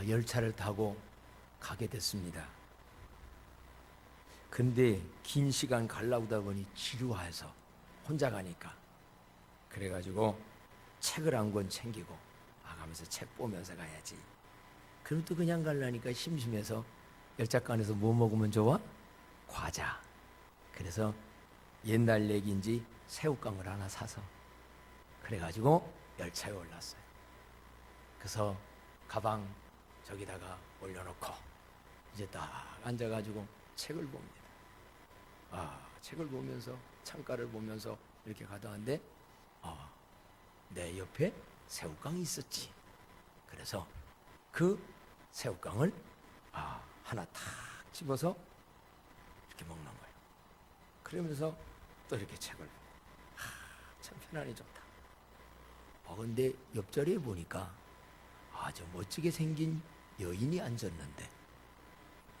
열차를 타고 가게 됐습니다. 근데 긴 시간 가려고 하다 보니 지루해서 혼자 가니까, 그래가지고 책을 한 권 챙기고 가면서 책 보면서 가야지. 그럼 또 그냥 가려니까 심심해서 열차간에서 뭐 먹으면 좋아? 과자. 그래서 옛날 얘기인지 새우깡을 하나 사서 그래가지고 열차에 올랐어요. 그래서 가방 저기다가 올려놓고 이제 딱 앉아가지고 책을 봅니다. 책을 보면서 창가를 보면서 이렇게 가다한데 내 옆에 새우깡이 있었지. 그래서 그 새우깡을 하나 탁 집어서 이렇게 먹는 거예요. 그러면서 또 이렇게 책을 보고 참 편안히 좋다. 근데 옆자리에 보니까 아주 멋지게 생긴 여인이 앉았는데,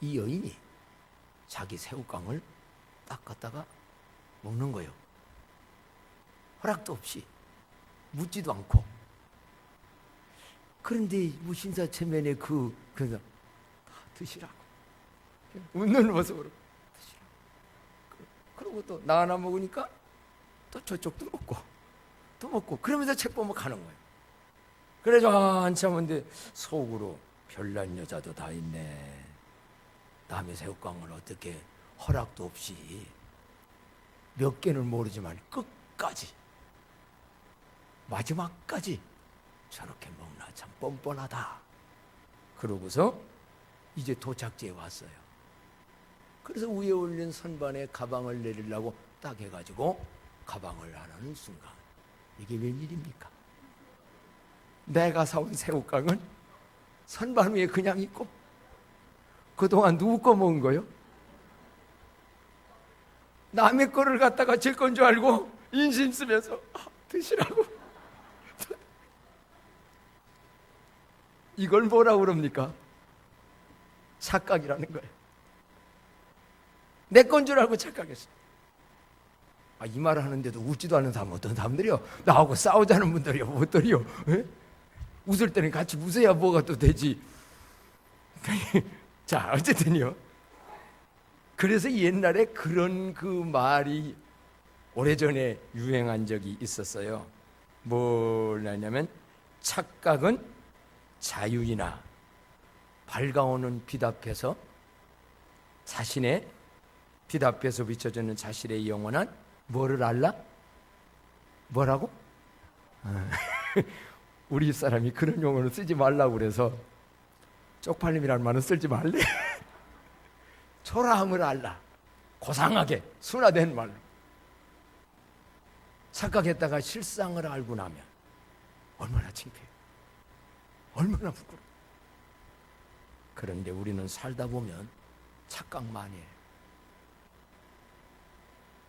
이 여인이 자기 새우깡을 딱 갖다가 먹는 거예요. 허락도 없이, 묻지도 않고. 그런데 뭐 신사체면에 그래서 다 드시라고, 웃는 모습으로 드시라고. 그러고 또 나 하나 먹으니까 또 저쪽도 먹고 또 먹고, 그러면서 책 보면 가는 거예요. 그래서 한참 한데 속으로 별난 여자도 다 있네. 남의 새우깡을 어떻게 허락도 없이 몇 개는 모르지만 끝까지 마지막까지 저렇게 먹나, 참 뻔뻔하다. 그러고서 이제 도착지에 왔어요. 그래서 위에 올린 선반에 가방을 내리려고 딱 해가지고 가방을 하는 순간, 이게 웬일입니까? 내가 사온 새우깡은 선반 위에 그냥 있고, 그동안 누구 거 먹은 거요? 남의 거를 갖다가 제 건 줄 알고 인심 쓰면서 드시라고. 이걸 뭐라고 그럽니까? 착각이라는 거예요. 내 건 줄 알고 착각했어. 이 말을 하는데도 웃지도 않는 사람, 어떤 사람들이요, 나하고 싸우자는 분들이요, 뭐들이요, 웃을 때는 같이 웃어야 뭐가 또 되지. 자, 어쨌든요, 그래서 옛날에 그런 그 말이 오래전에 유행한 적이 있었어요. 뭐냐면, 착각은 자유이나 밝아오는 빛 앞에서, 자신의 빛 앞에서 비춰지는 자신의 영원한 뭐를 알라? 뭐라고? 우리 사람이 그런 용어를 쓰지 말라고 그래서 쪽팔림이라는 말은 쓰지 말래. 초라함을 알라. 고상하게 순화된 말로. 착각했다가 실상을 알고 나면 얼마나 창피해, 얼마나 부끄러워. 그런데 우리는 살다 보면 착각만 해,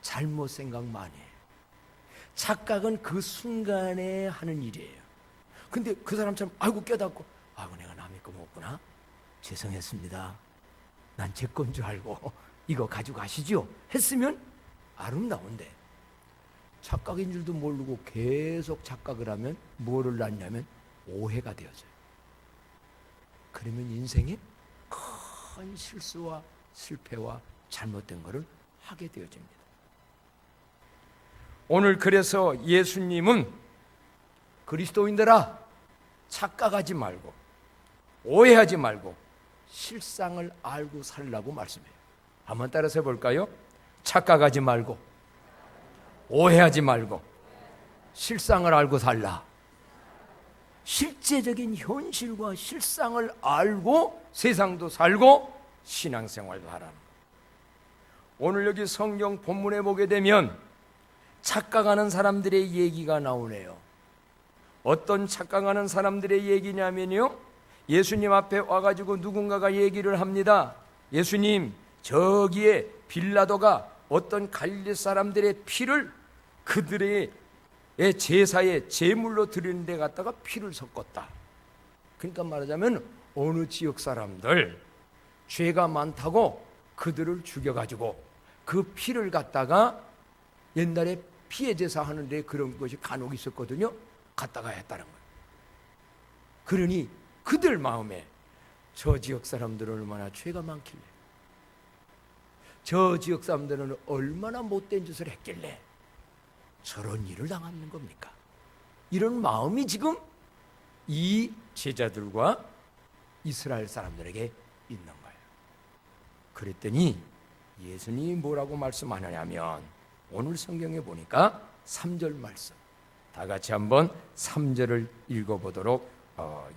잘못 생각만 해. 착각은 그 순간에 하는 일이에요. 근데 그 사람처럼 깨닫고, 내가 남의 거 먹었구나, 죄송했습니다, 난 제 건 줄 알고 이거 가지고 가시죠 했으면 아름다운데, 착각인 줄도 모르고 계속 착각을 하면 뭐를 낳냐면 오해가 되어져요. 그러면 인생에 큰 실수와 실패와 잘못된 것을 하게 되어집니다. 오늘 그래서 예수님은 그리스도인들아, 착각하지 말고 오해하지 말고 실상을 알고 살라고 말씀해요. 한번 따라서 해볼까요? 착각하지 말고 오해하지 말고 실상을 알고 살라. 실제적인 현실과 실상을 알고 세상도 살고 신앙생활도 하라는 거예요. 오늘 여기 성경 본문에 보게 되면 착각하는 사람들의 얘기가 나오네요. 어떤 착각하는 사람들의 얘기냐면요, 예수님 앞에 와가지고 누군가가 얘기를 합니다. 예수님, 저기에 빌라도가 어떤 갈릴리 사람들의 피를 그들의 제사에 제물로 드리는 데 갖다가 피를 섞었다. 그러니까 말하자면 어느 지역 사람들 죄가 많다고 그들을 죽여가지고 그 피를 갖다가, 옛날에 피해 제사 하는데 그런 것이 간혹 있었거든요, 갖다가 했다는 거예요. 그러니 그들 마음에 저 지역 사람들은 얼마나 죄가 많길래, 저 지역 사람들은 얼마나 못된 짓을 했길래 저런 일을 당하는 겁니까? 이런 마음이 지금 이 제자들과 이스라엘 사람들에게 있는 거예요. 그랬더니 예수님이 뭐라고 말씀하느냐면, 오늘 성경에 보니까 3절 말씀, 다 같이 한번 3절을 읽어보도록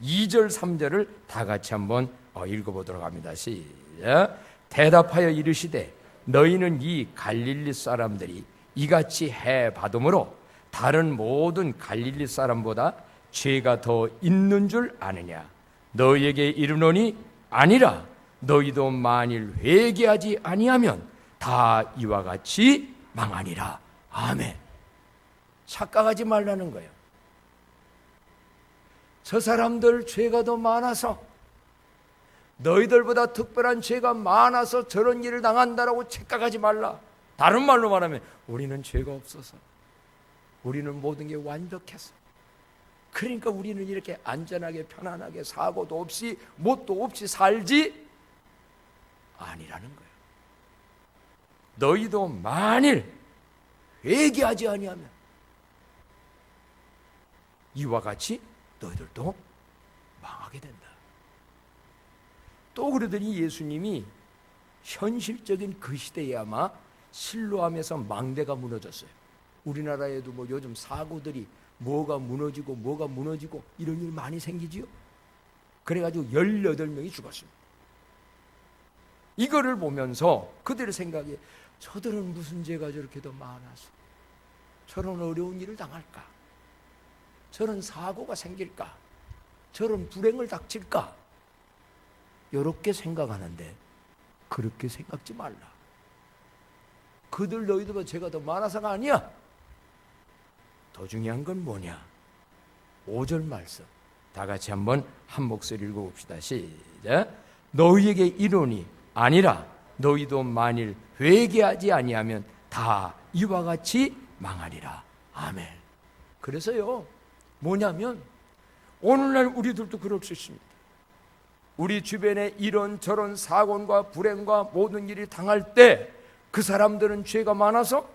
2절 3절을 다 같이 한번 읽어보도록 합니다. 시작. 대답하여 이르시되 너희는 이 갈릴리 사람들이 이같이 해 받음으로 다른 모든 갈릴리 사람보다 죄가 더 있는 줄 아느냐? 너희에게 이르노니 아니라 너희도 만일 회개하지 아니하면 다 이와 같이 망하니라. 아멘. 착각하지 말라는 거예요. 저 사람들 죄가 더 많아서, 너희들보다 특별한 죄가 많아서 저런 일을 당한다라고 착각하지 말라. 다른 말로 말하면 우리는 죄가 없어서, 우리는 모든 게 완벽해서, 그러니까 우리는 이렇게 안전하게 편안하게 사고도 없이 뭣도 없이 살지 아니라는 거예요. 너희도 만일 회개하지 아니하면 이와 같이 너희들도 망하게 된다. 또 그러더니 예수님이 현실적인 그 시대에 아마 실로암에서 망대가 무너졌어요. 우리나라에도 뭐 요즘 사고들이 뭐가 무너지고 이런 일 많이 생기지요. 그래가지고 18명이 죽었습니다. 이거를 보면서 그들의 생각이, 저들은 무슨 죄가 저렇게 더 많아서 저런 어려운 일을 당할까? 저런 사고가 생길까? 저런 불행을 닥칠까? 이렇게 생각하는데, 그렇게 생각지 말라. 그들 너희들보다 죄가 더 많아서가 아니야. 더 중요한 건 뭐냐? 5절 말씀 다 같이 한번 한 목소리 읽어봅시다. 시작. 너희에게 이르노니 아니라 너희도 만일 회개하지 아니하면 다 이와 같이 망하리라. 아멘. 그래서요, 뭐냐면 오늘날 우리들도 그럴 수 있습니다. 우리 주변에 이런저런 사고와 불행과 모든 일이 당할 때 그 사람들은 죄가 많아서,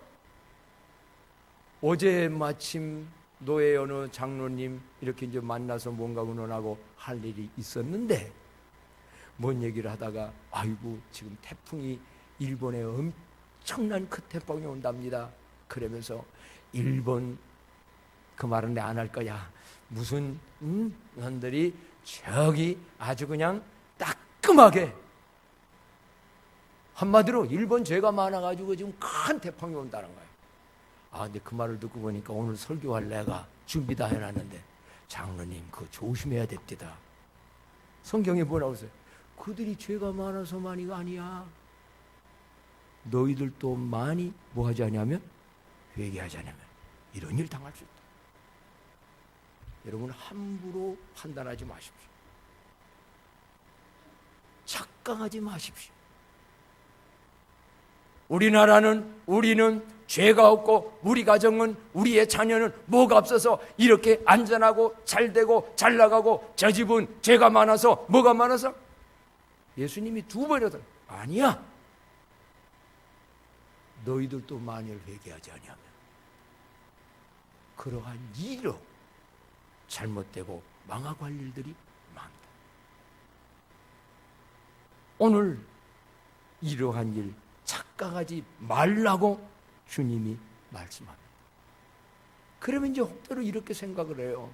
어제 마침 노예 어느 장로님 이렇게 이제 만나서 뭔가 의논하고 할 일이 있었는데, 뭔 얘기를 하다가 아이고 지금 태풍이 일본에 엄청난 큰 태풍이 온답니다. 그러면서 일본, 그 말은 내 안 할 거야. 무슨 년들이 저기 아주 그냥 따끔하게, 한마디로 일본 죄가 많아가지고 지금 큰 태풍이 온다는 거예요. 아, 근데 그 말을 듣고 보니까 오늘 설교할 내가 준비 다 해놨는데, 장로님 그거 조심해야 됩니다. 성경에 뭐라고 써요? 그들이 죄가 많아서만이가 아니야. 너희들도 많이 뭐 하지 않냐면, 회개하지 않으면 이런 일 당할 수 있다. 여러분, 함부로 판단하지 마십시오. 착각하지 마십시오. 우리는 죄가 없고, 우리 가정은, 우리의 자녀는 뭐가 없어서 이렇게 안전하고 잘되고 잘 나가고, 저 집은 죄가 많아서 뭐가 많아서? 예수님이 2번이라도 아니야. 너희들도 만일 회개하지 아니하면 그러한 일로 잘못되고 망하고 할 일들이 많다. 오늘 이러한 일 착각하지 말라고 주님이 말씀합니다. 그러면 이제 혹대로 이렇게 생각을 해요.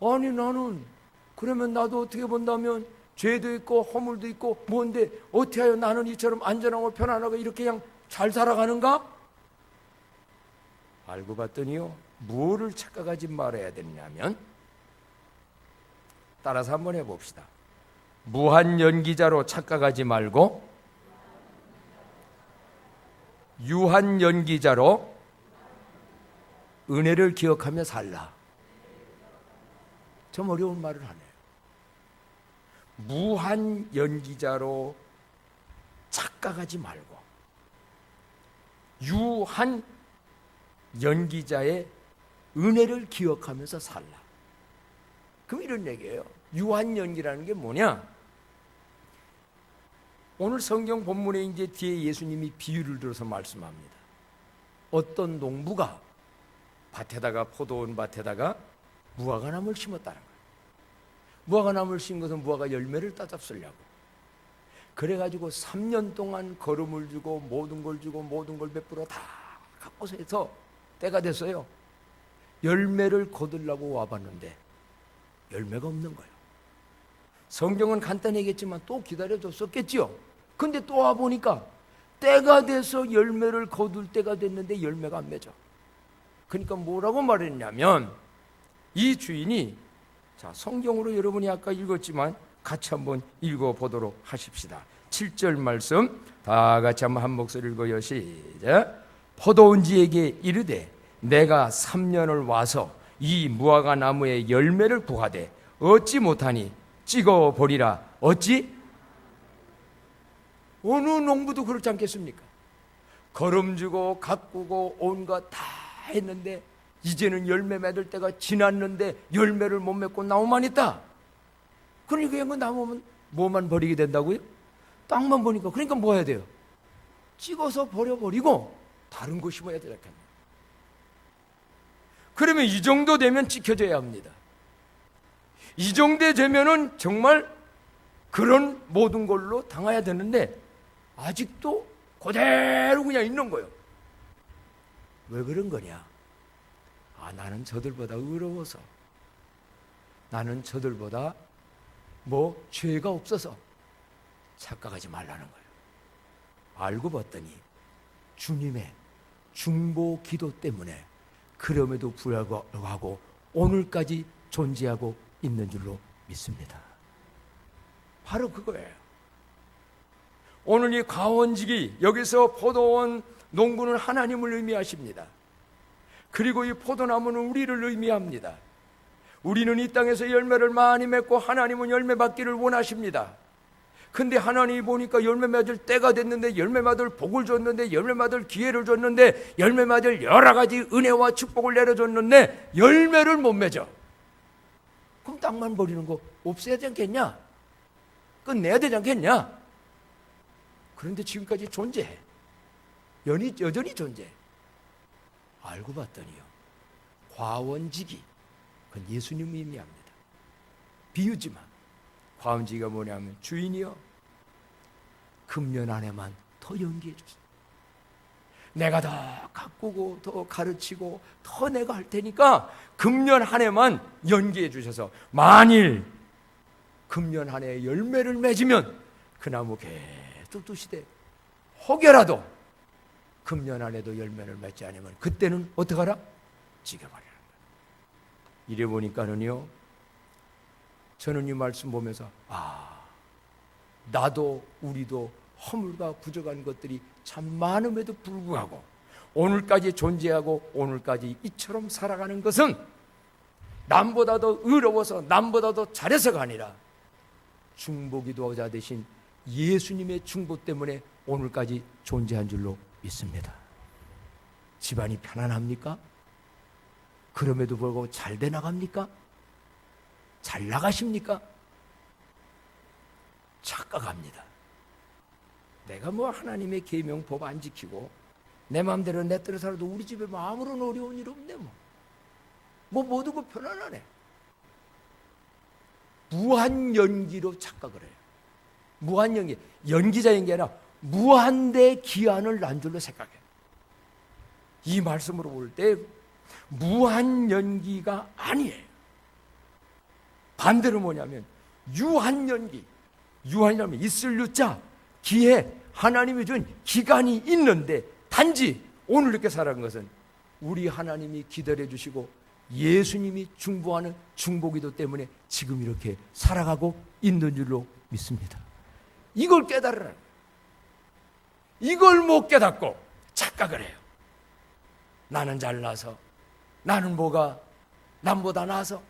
아니 나는, 그러면 나도 어떻게 본다면 죄도 있고 허물도 있고 뭔데 어떻게 하여 나는 이처럼 안전하고 편안하고 이렇게 그냥 잘 살아가는가? 알고 봤더니요, 무엇을 착각하지 말아야 되냐면, 따라서 한번 해봅시다. 무한 연기자로 착각하지 말고 유한 연기자로 은혜를 기억하며 살라. 좀 어려운 말을 하네요. 무한 연기자로 착각하지 말고 유한 연기자의 은혜를 기억하면서 살라. 그럼 이런 얘기예요. 유한연기라는 게 뭐냐? 오늘 성경 본문에 이제 뒤에 예수님이 비유를 들어서 말씀합니다. 어떤 농부가 밭에다가 포도원 밭에다가 무화과나무를 심었다는 거예요. 무화과나무를 심은 것은 무화과 열매를 따잡으려고. 그래가지고 3년 동안 거름을 주고 모든 걸 주고 모든 걸 베풀어 다 갖고서 해서 때가 됐어요. 열매를 거두려고 와봤는데 열매가 없는 거예요. 성경은 간단히 얘기했지만 또 기다려줬었겠지요. 근데 또 와보니까 때가 돼서 열매를 거둘 때가 됐는데 열매가 안 맺어. 그러니까 뭐라고 말했냐면 이 주인이, 자, 성경으로 여러분이 아까 읽었지만 같이 한번 읽어보도록 하십시다. 7절 말씀 다 같이 한번 한 목소리 읽어요. 시작. 포도원지에게 이르되 내가 3년을 와서 이 무화과 나무의 열매를 구하되 얻지 못하니 찍어버리라. 어찌? 어느 농부도 그렇지 않겠습니까? 거름주고 가꾸고 온갖 다 했는데 이제는 열매 맺을 때가 지났는데 열매를 못 맺고 나무만 있다. 그러니까 그 나무는 뭐만 버리게 된다고요? 땅만 보니까. 그러니까 뭐 해야 돼요? 찍어서 버려버리고 다른 거 심어야 되겠네. 그러면 이 정도 되면 지켜져야 합니다. 이 정도 되면은 정말 그런 모든 걸로 당해야 되는데 아직도 그대로 그냥 있는 거예요. 왜 그런 거냐? 나는 저들보다 의로워서, 나는 저들보다 죄가 없어서 착각하지 말라는 거예요. 알고 봤더니 주님의 중보 기도 때문에 그럼에도 불구하고 오늘까지 존재하고 있는 줄로 믿습니다. 바로 그거예요. 오늘 이 과원직이, 여기서 포도원 농부는 하나님을 의미하십니다. 그리고 이 포도나무는 우리를 의미합니다. 우리는 이 땅에서 열매를 많이 맺고 하나님은 열매 받기를 원하십니다. 근데 하나님이 보니까 열매 맺을 때가 됐는데, 열매 받을 복을 줬는데, 열매 받을 기회를 줬는데, 열매 받을 여러 가지 은혜와 축복을 내려줬는데 열매를 못 맺어. 그럼 땅만 버리는 거 없애야 되지 않겠냐? 끝내야 되지 않겠냐? 그런데 지금까지 존재해. 여전히 존재해. 알고 봤더니요, 과원직이, 그건 예수님을 의미합니다. 비유지만 과원직이 뭐냐면 주인이요, 금년 안에만 더 연기해 주세요. 내가 더 가꾸고 더 가르치고 더 내가 할 테니까 금년 한 해만 연기해 주셔서 만일 금년 한 해에 열매를 맺으면 그 나무 계속 두시되 혹여라도 금년 안에도 열매를 맺지 않으면 그때는 어떡하라? 찍어버리라. 이래 보니까는요, 저는 이 말씀 보면서 나도 우리도 허물과 부족한 것들이 참 많음에도 불구하고 오늘까지 존재하고 오늘까지 이처럼 살아가는 것은 남보다 더 의로워서 남보다 더 잘해서가 아니라 중보기도자 되신 예수님의 중보 때문에 오늘까지 존재한 줄로 믿습니다. 집안이 편안합니까? 그럼에도 불구하고 잘 돼 나갑니까? 잘 나가십니까? 착각합니다. 내가 하나님의 계명 법 안 지키고 내 마음대로 내 뜻대로 살아도 우리 집에 아무런 어려운 일 없네. 모든 거 편안하네. 무한연기로 착각을 해요. 무한연기, 연기자인 게 아니라 무한대 기한을 난 줄로 생각해요. 이 말씀으로 볼 때 무한연기가 아니에요. 반대로 뭐냐면 유한연기. 유한이라면 있을 유자, 기회, 하나님이 준 기간이 있는데 단지 오늘 이렇게 살아간 것은 우리 하나님이 기다려주시고 예수님이 중보하는 중보기도 때문에 지금 이렇게 살아가고 있는 줄로 믿습니다. 이걸 깨달으라. 이걸 못 깨닫고 착각을 해요. 나는 잘나서, 나는 남보다 나아서.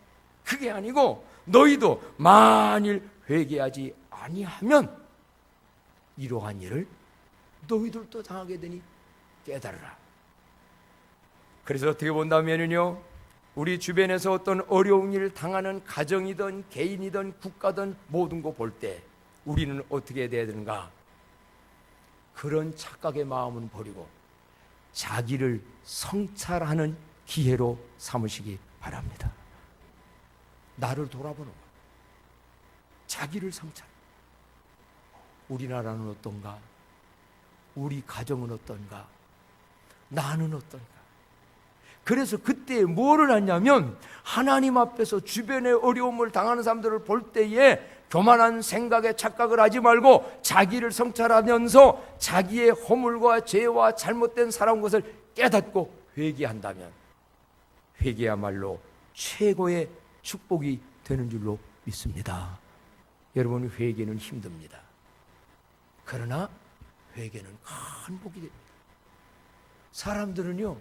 그게 아니고 너희도 만일 회개하지 아니하면 이러한 일을 너희들도 당하게 되니 깨달으라. 그래서 어떻게 본다면요, 우리 주변에서 어떤 어려운 일을 당하는 가정이든 개인이든 국가든 모든 거 볼 때 우리는 어떻게 돼야 되는가? 그런 착각의 마음은 버리고 자기를 성찰하는 기회로 삼으시기 바랍니다. 나를 돌아보는 것, 자기를 성찰. 우리나라는 어떤가? 우리 가정은 어떤가? 나는 어떤가? 그래서 그때 뭐를 하냐면 하나님 앞에서 주변의 어려움을 당하는 사람들을 볼 때에 교만한 생각에 착각을 하지 말고 자기를 성찰하면서 자기의 허물과 죄와 잘못된 살아온 것을 깨닫고 회개한다면 회개야말로 최고의 축복이 되는 줄로 믿습니다. 여러분, 회개는 힘듭니다. 그러나 회개는 큰 복이 됩니다. 사람들은요,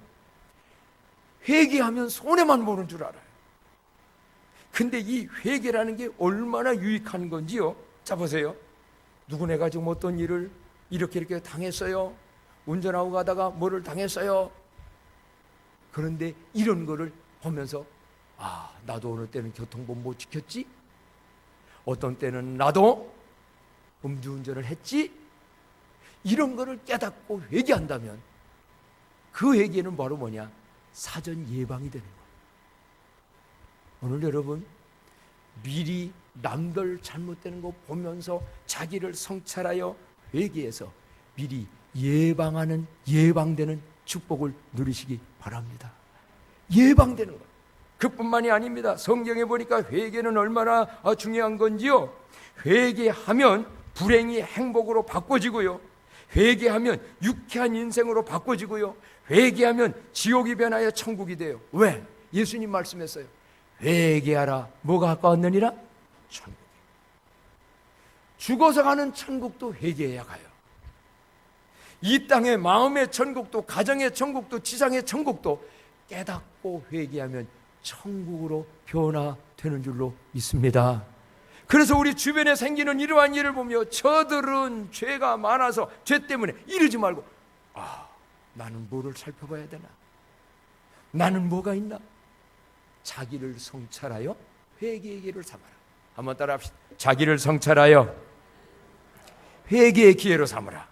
회개하면 손해만 보는 줄 알아요. 근데 이 회개라는 게 얼마나 유익한 건지요. 자, 보세요. 누구네가 지금 어떤 일을 이렇게 당했어요. 운전하고 가다가 뭐를 당했어요. 그런데 이런 거를 보면서 나도 어느 때는 교통법 못 지켰지? 어떤 때는 나도 음주운전을 했지? 이런 거를 깨닫고 회개한다면 그 회개는 바로 뭐냐? 사전 예방이 되는 거예요. 오늘 여러분, 미리 남들 잘못되는 거 보면서 자기를 성찰하여 회개해서 미리 예방되는 축복을 누리시기 바랍니다. 예방되는 것. 그뿐만이 아닙니다. 성경에 보니까 회개는 얼마나 중요한 건지요. 회개하면 불행이 행복으로 바꿔지고요. 회개하면 유쾌한 인생으로 바꿔지고요. 회개하면 지옥이 변하여 천국이 돼요. 왜? 예수님 말씀했어요. 회개하라. 뭐가 가까웠느니라? 천국이. 죽어서 가는 천국도 회개해야 가요. 이 땅의 마음의 천국도, 가정의 천국도, 지상의 천국도 깨닫고 회개하면 천국으로 변화되는 줄로 믿습니다. 그래서 우리 주변에 생기는 이러한 일을 보며 저들은 죄가 많아서 죄 때문에 이러지 말고 나는 뭐를 살펴봐야 되나? 나는 뭐가 있나? 자기를 성찰하여 회개의 기회를 삼아라. 한번 따라합시다. 자기를 성찰하여 회개의 기회로 삼으라.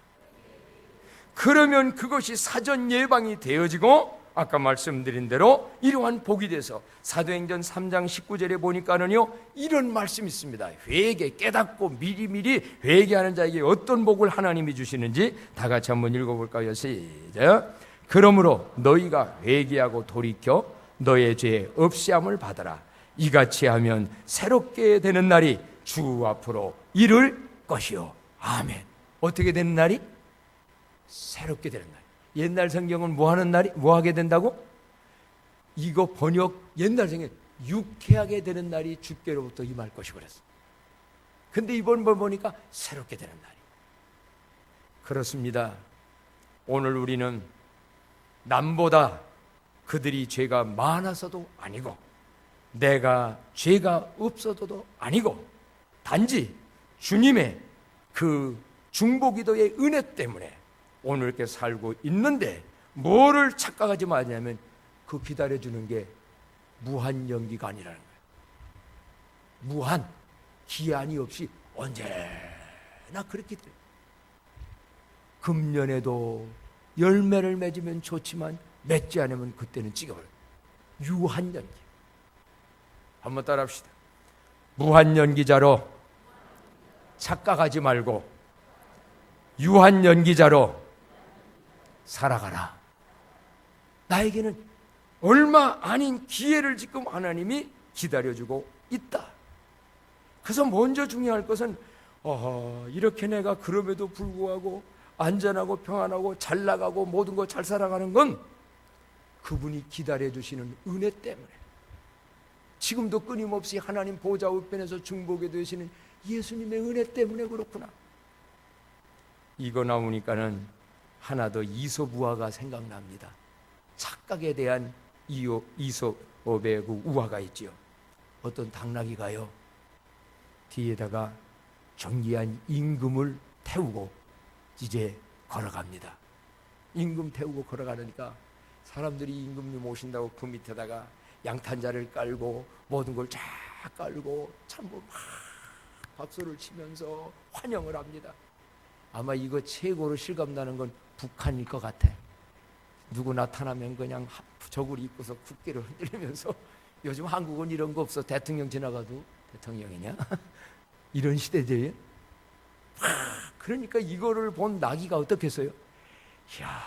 그러면 그것이 사전 예방이 되어지고 아까 말씀드린 대로 이러한 복이 돼서 사도행전 3장 19절에 보니까는요, 이런 말씀이 있습니다. 회개, 깨닫고 미리미리 회개하는 자에게 어떤 복을 하나님이 주시는지 다 같이 한번 읽어볼까요? 시작. 그러므로 너희가 회개하고 돌이켜 너의 죄 없이함을 받아라. 이같이 하면 새롭게 되는 날이 주 앞으로 이를 것이요. 아멘. 어떻게 되는 날이? 새롭게 되는 날. 옛날 성경은 뭐 하는 날이? 뭐 하게 된다고? 이거 번역 옛날 성경 유쾌하게 되는 날이 주께로부터 임할 것이고 그랬어. 근데 이번 번 보니까 새롭게 되는 날이. 그렇습니다. 오늘 우리는 남보다 그들이 죄가 많아서도 아니고 내가 죄가 없어도 아니고 단지 주님의 그 중보기도의 은혜 때문에 오늘 이렇게 살고 있는데 뭐를 착각하지 마냐면 그 기다려주는 게 무한 연기가 아니라는 거예요. 무한, 기한이 없이 언제나 그렇게 돼요. 금년에도 열매를 맺으면 좋지만 맺지 않으면 그때는 찍어버려요. 유한 연기. 한번 따라합시다. 무한 연기자로 착각하지 말고 유한 연기자로 살아가라. 나에게는 얼마 아닌 기회를 지금 하나님이 기다려주고 있다. 그래서 먼저 중요할 것은 이렇게 내가 그럼에도 불구하고 안전하고 평안하고 잘 나가고 모든 거 잘 살아가는 건 그분이 기다려주시는 은혜 때문에, 지금도 끊임없이 하나님 보좌 우편에서 중보게 되시는 예수님의 은혜 때문에 그렇구나. 이거 나오니까는 하나 더 이솝우화가 생각납니다. 착각에 대한 이솝의 그 우화가 있지요. 어떤 당나귀가요, 뒤에다가 정기한 임금을 태우고 이제 걸어갑니다. 임금 태우고 걸어가니까 사람들이 임금님 오신다고 그 밑에다가 양탄자를 깔고 모든 걸 쫙 깔고 참뭐 막 박수를 치면서 환영을 합니다. 아마 이거 최고로 실감나는 건 북한일 것 같아. 누구 나타나면 그냥 저고리 입고서 국기를 흔들면서, 요즘 한국은 이런 거 없어. 대통령 지나가도 대통령이냐? 이런 시대지. 그러니까 이거를 본 나귀가 어떻겠어요? 이야,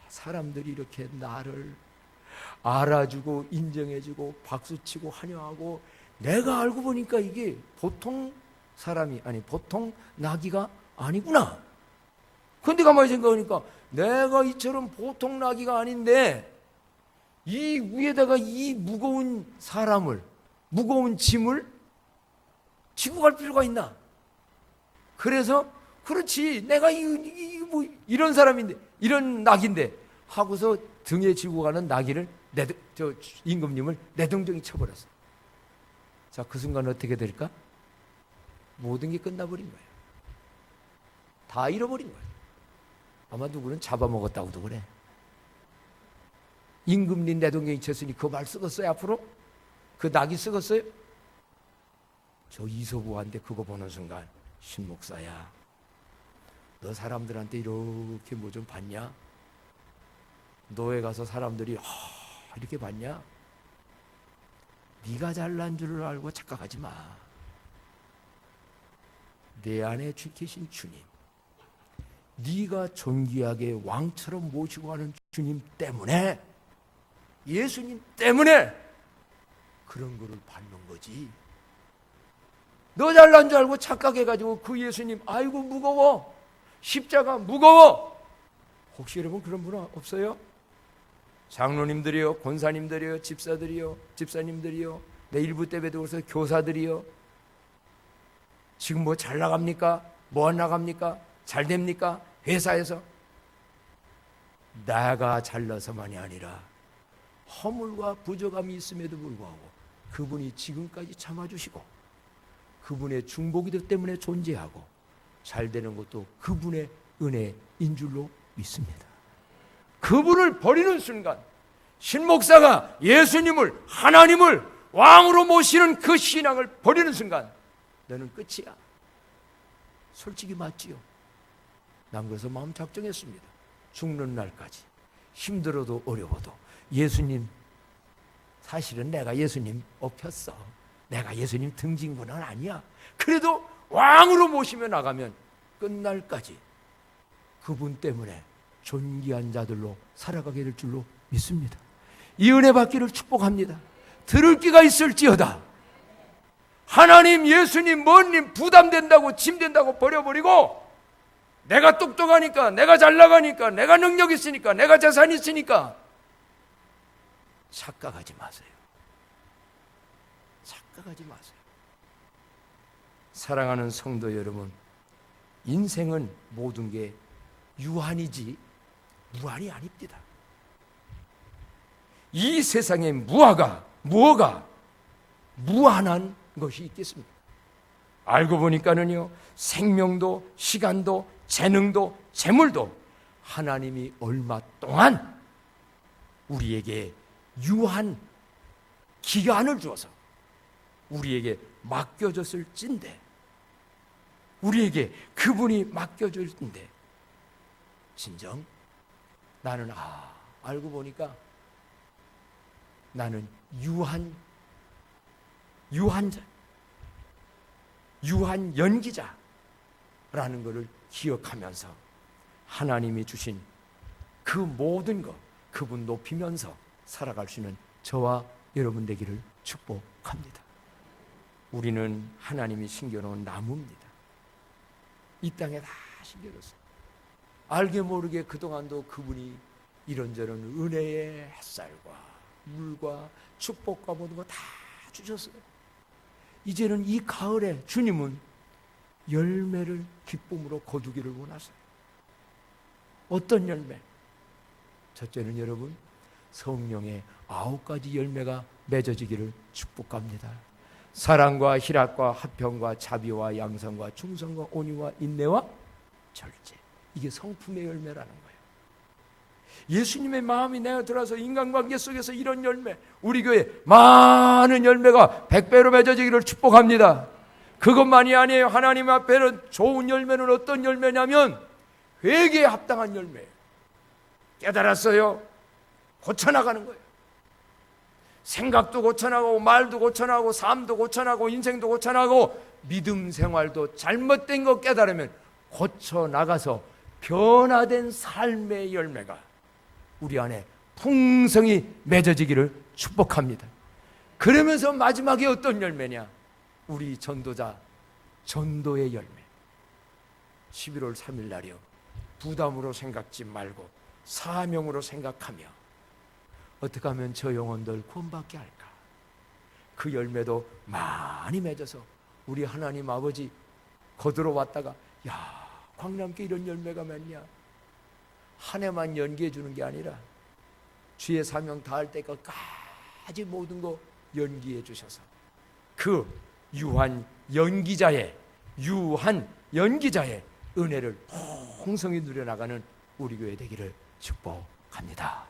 사람들이 이렇게 나를 알아주고 인정해주고 박수치고 환영하고, 내가 알고 보니까 이게 보통 사람이 아니 보통 나귀가 아니구나. 그런데 가만히 생각하니까 내가 이처럼 보통 나귀가 아닌데 이 위에다가 이 무거운 사람을, 무거운 짐을 지고 갈 필요가 있나? 그래서 그렇지, 내가 뭐 이런 사람인데, 이런 낙인데 하고서 등에 지고 가는 나귀를 저 임금님을 내동댕이 쳐버렸어. 자, 그 순간 어떻게 될까? 모든 게 끝나버린 거예요. 다 잃어버린 거예요. 아마 누구는 잡아먹었다고도 그래. 임금님 내동댕이 쳤으니 그 말 쓰겠어요 앞으로? 그 낙이 쓰겠어요? 저 이소부한테 그거 보는 순간, 신목사야, 너 사람들한테 이렇게 뭐 좀 받냐? 노예 가서 사람들이 이렇게 받냐? 네가 잘난 줄 알고 착각하지 마. 내 안에 계신 주님, 네가 존귀하게 왕처럼 모시고 가는 주님 때문에, 예수님 때문에 그런 거를 받는 거지. 너 잘난 줄 알고 착각해가지고 그 예수님, 아이고 무거워, 십자가 무거워. 혹시 여러분 그런 분 없어요? 장로님들이요, 권사님들이요, 집사님들이요, 내 일부 때에도 그래서 교사들이요. 지금 뭐 잘 나갑니까? 뭐 안 나갑니까? 잘 됩니까? 회사에서? 나가 잘나서만이 아니라 허물과 부족함이 있음에도 불구하고 그분이 지금까지 참아주시고, 그분의 중보기도 때문에 존재하고 잘 되는 것도 그분의 은혜인 줄로 믿습니다. 그분을 버리는 순간, 신목사가 예수님을, 하나님을 왕으로 모시는 그 신앙을 버리는 순간 너는 끝이야. 솔직히 맞지요? 난 그래서 마음 작정했습니다. 죽는 날까지 힘들어도 어려워도 예수님, 사실은 내가 예수님 업혔어. 내가 예수님 등진군은 아니야. 그래도 왕으로 모시며 나가면 끝날까지 그분 때문에 존귀한 자들로 살아가게 될 줄로 믿습니다. 이 은혜 받기를 축복합니다. 들을 귀가 있을지어다. 하나님, 예수님, 뭐님 부담된다고, 짐된다고 버려버리고, 내가 똑똑하니까, 내가 잘 나가니까, 내가 능력 있으니까, 내가 재산이 있으니까 착각하지 마세요. 착각하지 마세요. 사랑하는 성도 여러분, 인생은 모든 게 유한이지 무한이 아닙니다. 이 세상에 무어가 무한한 것이 있겠습니까? 알고 보니까는요, 생명도 시간도 재능도 재물도 하나님이 얼마 동안 우리에게 유한 기간을 주어서 우리에게 맡겨졌을 찐데, 우리에게 그분이 맡겨졌는데, 진정 나는 알고 보니까 나는 유한자, 유한 연기자라는 것을 기억하면서 하나님이 주신 그 모든 것, 그분 높이면서 살아갈 수 있는 저와 여러분 되기를 축복합니다. 우리는 하나님이 심겨놓은 나무입니다. 이 땅에 다 심겨졌어요. 알게 모르게 그동안도 그분이 이런저런 은혜의 햇살과 물과 축복과 모든 거 다 주셨어요. 이제는 이 가을에 주님은 열매를 기쁨으로 거두기를 원하세요. 어떤 열매? 첫째는 여러분, 성령의 9가지 열매가 맺어지기를 축복합니다. 사랑과 희락과 화평과 자비와 양성과 충성과 온유와 인내와 절제. 이게 성품의 열매라는 거예요. 예수님의 마음이 내어 들어서 인간관계 속에서 이런 열매, 우리 교회 많은 열매가 100배로 맺어지기를 축복합니다. 그것만이 아니에요. 하나님 앞에는 좋은 열매는 어떤 열매냐면 회개에 합당한 열매예요. 깨달았어요. 고쳐나가는 거예요. 생각도 고쳐나가고 말도 고쳐나가고 삶도 고쳐나가고 인생도 고쳐나가고 믿음 생활도 잘못된 거 깨달으면 고쳐나가서 변화된 삶의 열매가 우리 안에 풍성히 맺어지기를 축복합니다. 그러면서 마지막에 어떤 열매냐? 우리 전도자 전도의 열매. 11월 3일 날이요, 부담으로 생각지 말고 사명으로 생각하며 어떻게 하면 저 영혼들 구원받게 할까? 그 열매도 많이 맺어서 우리 하나님 아버지 거들어 왔다가, 야, 광남께 이런 열매가 맺냐? 한 해만 연기해 주는 게 아니라 주의 사명 다할 때까지 모든 거 연기해 주셔서 그 유한 연기자의 은혜를 풍성히 누려나가는 우리 교회 되기를 축복합니다.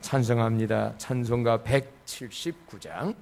찬송합니다. 찬송가 179장.